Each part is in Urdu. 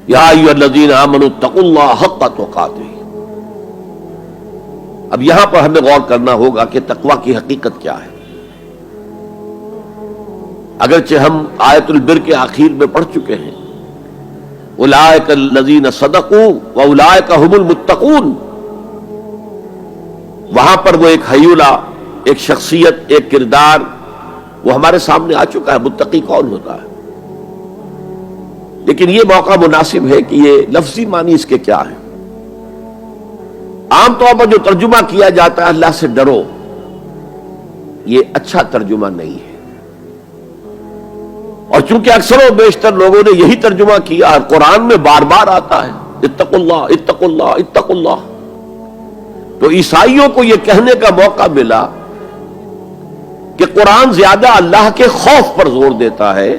یا ایھا الذین آمنوا اتقوا اللہ حق تقاتہ۔ اب یہاں پر ہمیں غور کرنا ہوگا کہ تقوی کی حقیقت کیا ہے۔ اگرچہ ہم آیت البر کے آخر میں پڑھ چکے ہیں اولئک الذین صدقوا واولئک هم المتقون، وہاں پر وہ ایک حیولہ، ایک شخصیت، ایک کردار وہ ہمارے سامنے آ چکا ہے، متقی کون ہوتا ہے۔ لیکن یہ موقع مناسب ہے کہ یہ لفظی معنی اس کے کیا ہے۔ عام طور پر جو ترجمہ کیا جاتا ہے اللہ سے ڈرو، یہ اچھا ترجمہ نہیں ہے، اور چونکہ اکثر و بیشتر لوگوں نے یہی ترجمہ کیا ہے، قرآن میں بار بار آتا ہے اتقوا اللہ اتقوا اللہ اتقوا اللہ، تو عیسائیوں کو یہ کہنے کا موقع ملا کہ قرآن زیادہ اللہ کے خوف پر زور دیتا ہے،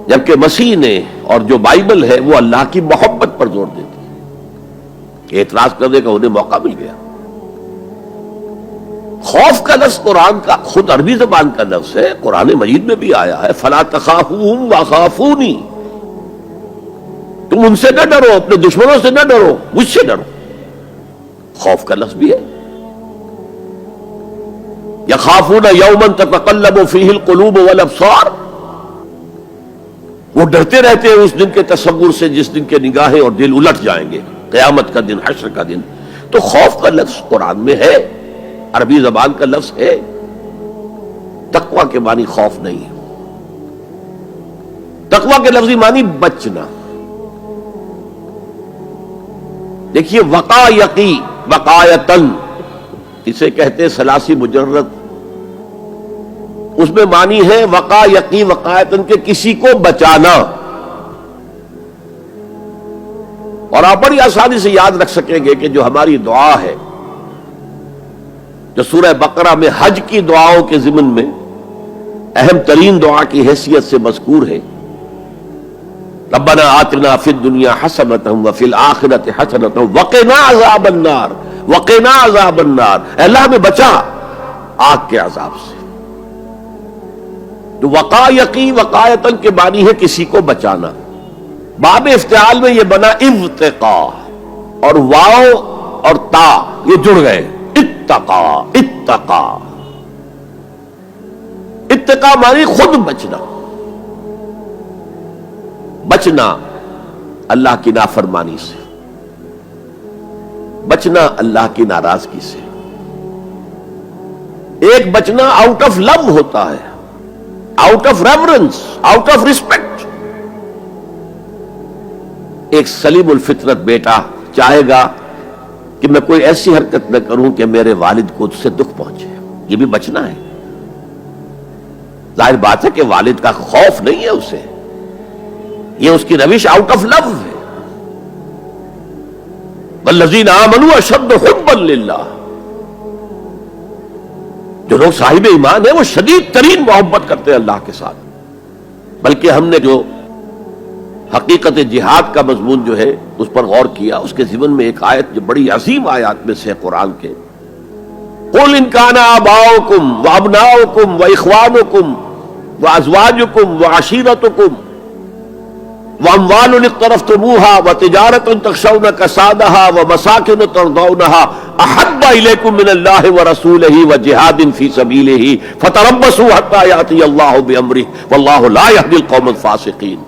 جبکہ مسیح نے اور جو بائبل ہے وہ اللہ کی محبت پر زور دیتی ہے۔ اعتراض کرنے کا انہیں موقع مل گیا۔ خوف کا لفظ قرآن کا خود عربی زبان کا لفظ ہے، قرآن مجید میں بھی آیا ہے فلا تخافوہم وخافونی، تم ان سے نہ ڈرو، اپنے دشمنوں سے نہ ڈرو، مجھ سے ڈرو۔ خوف کا لفظ بھی ہے۔ یخافون یوما تتقلب فیہ القلوب والابصار، وہ ڈرتے رہتے ہیں اس دن کے تصور سے جس دن کے نگاہیں اور دل الٹ جائیں گے، قیامت کا دن، حشر کا دن۔ تو خوف کا لفظ قرآن میں ہے، عربی زبان کا لفظ ہے۔ تقوی کے معنی خوف نہیں ہے، تقوی کے لفظی معنی بچنا۔ دیکھیے وقا یقی وقایتن، اسے کہتے ہیں ثلاثی مجرد، اس میں معنی ہے وقا یقی وقایتن کے کسی کو بچانا۔ اور آپ بڑی آسانی سے یاد رکھ سکیں گے کہ جو ہماری دعا ہے، جو سورہ بقرہ میں حج کی دعاؤں کے ضمن میں اہم ترین دعا کی حیثیت سے مذکور ہے، ربنا آتنا فی الدنیا حسنۃ وفی الآخرۃ حسنۃ وقنا عذاب النار وقنا عذاب النار، اے اللہ ہمیں بچا آگ کے عذاب سے۔ تو وقا یقی وقایتن کے معنی ہے کسی کو بچانا۔ باب افتعال میں یہ بنا ابتقا، اور واو اور تا یہ جڑ گئے، اتقا اتقا۔ اتقا معنی خود بچنا، بچنا اللہ کی نافرمانی سے، بچنا اللہ کی ناراضگی سے۔ ایک بچنا آؤٹ آف لو ہوتا ہے، out of reverence, out of respect. ایک سلیم الفطرت بیٹا چاہے گا کہ میں کوئی ایسی حرکت نہ کروں کہ میرے والد کو اس سے دکھ پہنچے، یہ بھی بچنا ہے۔ ظاہر بات ہے کہ والد کا خوف نہیں ہے اسے، یہ اس کی روش آؤٹ آف لو ہے۔ والذین آمنوا اشد حبا للہ، جو لوگ صاحب ایمان ہیں وہ شدید ترین محبت کرتے ہیں اللہ کے ساتھ۔ بلکہ ہم نے جو حقیقت جہاد کا مضمون جو ہے اس پر غور کیا، اس کے ضمن میں ایک آیت جو بڑی عظیم آیات میں سے ہے قرآن کے، قُلْ إِنْ كَانَ آبَاؤُكُمْ وَأَبْنَاؤُكُمْ وَإِخْوَانُكُمْ وَأَزْوَاجُكُمْ وَعَشِيرَتُكُمْ وَأَمْوَالٌ اقْتَرَفْتُمُوهَا وَتِجَارَةٌ تَخْشَوْنَ كَسَادَهَا وَمَسَاكِنُ تَرْضَوْنَهَا أَحَبَّ إِلَيْكُم مِّنَ اللَّهِ وَرَسُولِهِ وَجِهَادٍ فِي سَبِيلِهِ فَتَرَبَّصُوا حَتَّىٰ يَأْتِيَ اللَّهُ بِأَمْرِهِ وَاللَّهُ لَا يَهْدِي الْقَوْمَ الْفَاسِقِينَ۔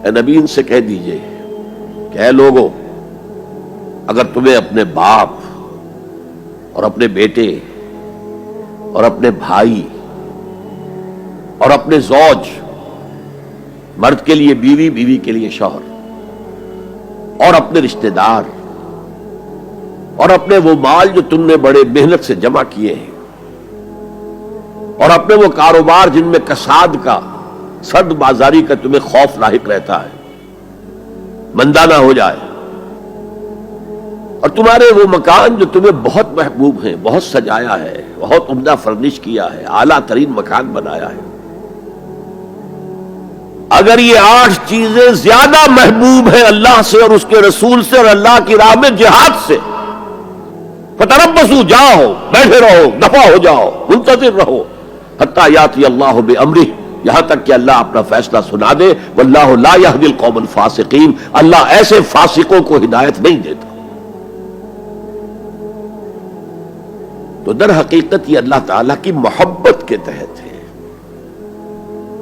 اے نبی ان سے کہہ دیجئے کہ اے لوگو، اگر تمہیں اپنے باپ اور اپنے بیٹے اور اپنے بھائی اور اپنے زوج، مرد کے لیے بیوی، بیوی کے لیے شوہر، اور اپنے رشتہ دار اور اپنے وہ مال جو تم نے بڑے محنت سے جمع کیے ہیں، اور اپنے وہ کاروبار جن میں کساد کا، سد بازاری کا تمہیں خوف لاحق رہتا ہے، مندہ نہ ہو جائے، اور تمہارے وہ مکان جو تمہیں بہت محبوب ہیں، بہت سجایا ہے، بہت عمدہ فرنش کیا ہے، اعلیٰ ترین مکان بنایا ہے، اگر یہ 8 چیزیں زیادہ محبوب ہیں اللہ سے اور اس کے رسول سے اور اللہ کی راہ میں جہاد سے، فتربصوا، جاؤ، بیٹھے رہو، دفع ہو جاؤ، منتظر رہو، حتی یاتی اللہ بامرہ، یہاں تک کہ اللہ اپنا فیصلہ سنا دے. واللہ لا یہدی القوم الفاسقین، اللہ ایسے فاسقوں کو ہدایت نہیں دیتا. تو در حقیقت یہ اللہ تعالیٰ کی محبت کے تحت ہے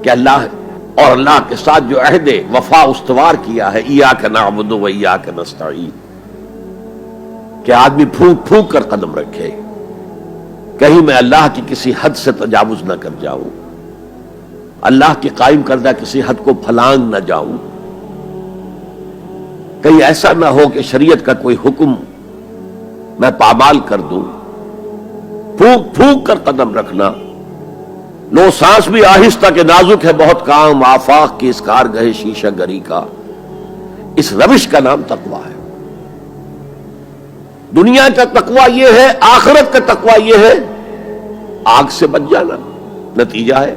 کہ اللہ اور اللہ کے ساتھ جو عہد وفا استوار کیا ہے، ایاک نعبد و ایاک نستعین، کہ آدمی پھونک پھونک کر قدم رکھے، کہیں میں اللہ کی کسی حد سے تجاوز نہ کر جاؤں، اللہ کی قائم کردہ کسی حد کو پھلانگ نہ جاؤں، کہیں ایسا نہ ہو کہ شریعت کا کوئی حکم میں پامال کر دوں. پھونک پھونک کر قدم رکھنا، لو سانس بھی آہستہ کہ نازک ہے بہت کام، آفاق کی اس کارگہ شیشہ گری کا، اس روش کا نام تقویٰ ہے. دنیا کا تقویٰ یہ ہے، آخرت کا تقویٰ یہ ہے آگ سے بچ جانا. نتیجہ ہے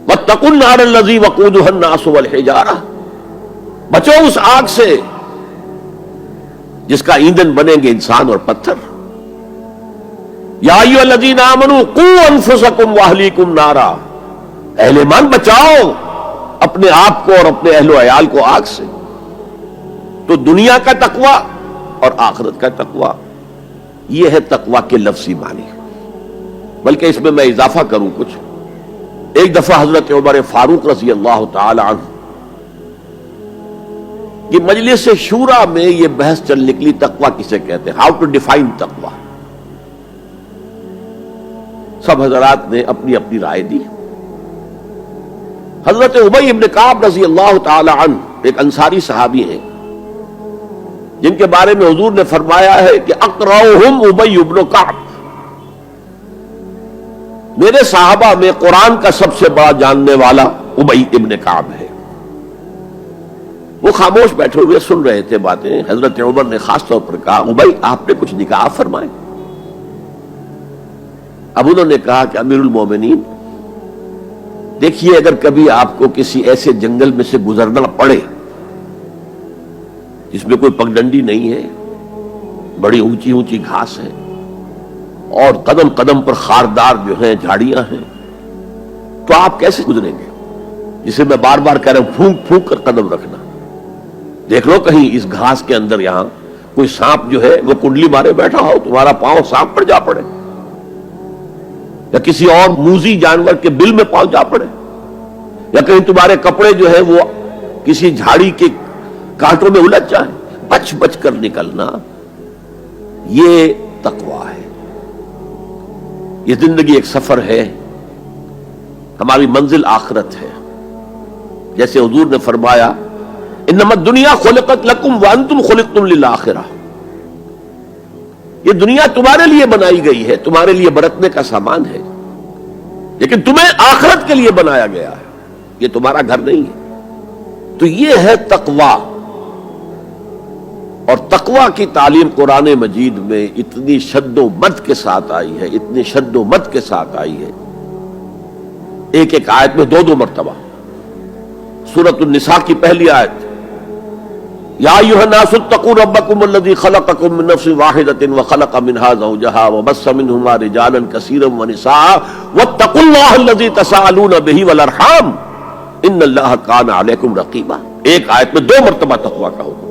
واتقوا النار الذی وقودها الناس والحجارہ، بچو اس آگ سے جس کا ایندھن بنیں گے انسان اور پتھر. یا ایھا الذین آمنوا قوا انفسکم واہلیکم نارا، اہل ایمان بچاؤ اپنے آپ کو اور اپنے اہل و عیال کو آگ سے. تو دنیا کا تقویٰ اور آخرت کا تقویٰ یہ ہے تقویٰ کے لفظی معنی. بلکہ اس میں اضافہ کروں کچھ. ایک دفعہ حضرت عمر فاروق رضی اللہ تعالی عنہ کی مجلس شورا میں یہ بحث چل نکلی تقویٰ کسے کہتے ہیں، ہاؤ ٹو ڈیفائن تقویٰ. سب حضرات نے اپنی اپنی رائے دی. حضرت ابی ابن کعب رضی اللہ تعالی عنہ ایک انصاری صحابی ہیں جن کے بارے میں حضور نے فرمایا ہے کہ اقرأہم ابی ابن کعب، میرے صحابہ میں قرآن کا سب سے بڑا جاننے والا ابی ابن کعب ہے. وہ خاموش بیٹھے ہوئے سن رہے تھے باتیں. حضرت عمر نے خاص طور پر کہا ابی آپ نے کچھ نکاح فرمائے. اب انہوں نے کہا کہ امیر المومنین دیکھیے، اگر کبھی آپ کو کسی ایسے جنگل میں سے گزرنا پڑے جس میں کوئی پگڈنڈی نہیں ہے، بڑی اونچی اونچی گھاس ہے اور قدم قدم پر خاردار جو ہیں جھاڑیاں ہیں، تو آپ کیسے گزریں گے؟ جسے میں بار بار کہہ رہا ہوں پھونک پھونک کر قدم رکھنا. دیکھ لو کہیں اس گھاس کے اندر یہاں کوئی سانپ جو ہے وہ کنڈلی مارے بیٹھا ہو، تمہارا پاؤں سانپ پر جا پڑے، یا کسی اور موذی جانور کے بل میں پاؤں جا پڑے، یا کہیں تمہارے کپڑے جو ہے وہ کسی جھاڑی کے کانٹوں میں الجھ جائیں. بچ بچ کر نکلنا یہ تقویٰ ہے. یہ زندگی ایک سفر ہے، ہماری منزل آخرت ہے. جیسے حضور نے فرمایا انما الدنیا خلقت لکم وانتم خلقتم للآخرہ، یہ دنیا تمہارے لیے بنائی گئی ہے، تمہارے لیے برتنے کا سامان ہے، لیکن تمہیں آخرت کے لیے بنایا گیا ہے، یہ تمہارا گھر نہیں ہے. تو یہ ہے تقویٰ. اور تقویٰ کی تعلیم قرآن مجید میں اتنی شد و مد کے ساتھ آئی ہے، اتنی شد و مد کے ساتھ آئی ہے، ایک ایک آیت میں دو دو مرتبہ. سورۃ النساء کی پہلی آیت یا ایھا الناس اتقوا ربکم الذی خلقکم من نفس واحدۃ وخلق منها زوجها وبث منهما رجالا کثیرا ونساء واتقوا اللہ الذی تساءلون به والارحام ان اللہ کان علیکم رقیبا. ایک آیت میں دو مرتبہ تقویٰ کا حکم.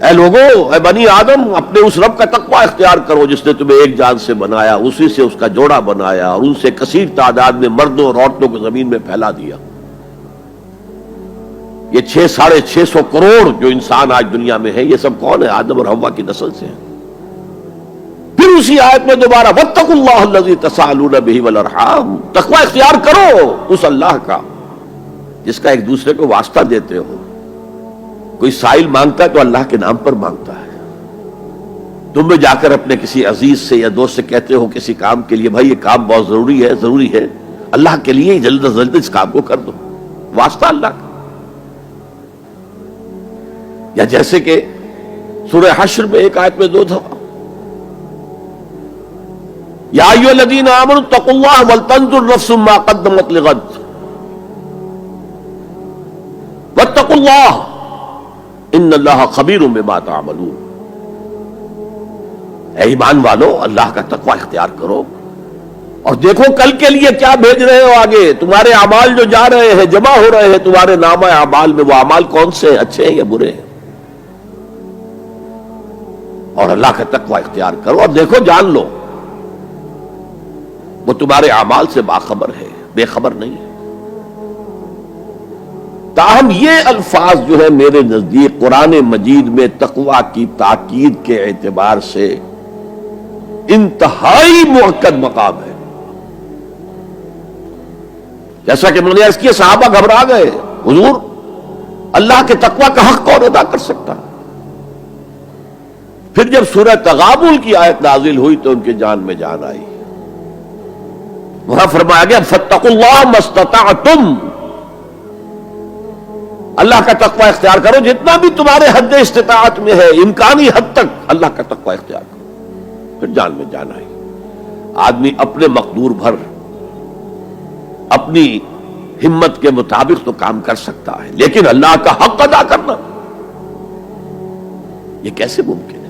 اے لوگوں، اے بنی آدم، اپنے اس رب کا تقویٰ اختیار کرو جس نے تمہیں ایک جان سے بنایا، اسی سے اس کا جوڑا بنایا اور ان سے کثیر تعداد میں مردوں اور عورتوں کو زمین میں پھیلا دیا. یہ 600-650 کروڑ جو انسان آج دنیا میں ہے، یہ سب کون ہے؟ آدم اور حوا کی نسل سے ہیں. پھر اسی آیت میں دوبارہ واتقوا اللہ الذی تساءلون به والارحام، تقویٰ اختیار کرو اس اللہ کا جس کا ایک دوسرے کو واسطہ دیتے ہو. کوئی سائل مانگتا ہے تو اللہ کے نام پر مانگتا ہے. تم بھی جا کر اپنے کسی عزیز سے یا دوست سے کہتے ہو کسی کام کے لیے بھائی یہ کام بہت ضروری ہے اللہ کے لیے جلد از جلد اس کام کو کر دو، واسطہ اللہ کا. یا جیسے کہ سورہ حشر میں ایک آیت میں دو دفعہ یا ایھا الذین آمنوا اتقوا اللہ ولتنظر نفس ما قدمت لغد واتقوا اللہ ان اللہ خبیر بما تعملون. اے ایمان والو، اللہ کا تقوی اختیار کرو اور دیکھو کل کے لیے کیا بھیج رہے ہو آگے. تمہارے اعمال جو جا رہے ہیں، جمع ہو رہے ہیں تمہارے نامہ اعمال میں، وہ اعمال کون سے ہیں، اچھے ہیں یا برے ہیں؟ اور اللہ کا تقوی اختیار کرو اور دیکھو، جان لو وہ تمہارے اعمال سے باخبر ہے، بے خبر نہیں ہے. تاہم یہ الفاظ جو ہے میرے نزدیک قرآن مجید میں تقوی کی تاکید کے اعتبار سے انتہائی مؤکد مقام ہے. جیسا کہ میں نے عرض کیا، صحابہ گھبرا گئے، حضور اللہ کے تقوی کا حق کون ادا کر سکتا؟ پھر جب سورہ تغابن کی آیت نازل ہوئی تو ان کے جان میں جان آئی. وہاں فرمایا گیا فاتقوا اللہ ما استطعتم، اللہ کا تقوی اختیار کرو جتنا بھی تمہارے حد استطاعت میں ہے، امکانی حد تک اللہ کا تقوی اختیار کرو. پھر جان میں جان آئی. آدمی اپنے مقدور بھر اپنی ہمت کے مطابق تو کام کر سکتا ہے، لیکن اللہ کا حق ادا کرنا یہ کیسے ممکن ہے؟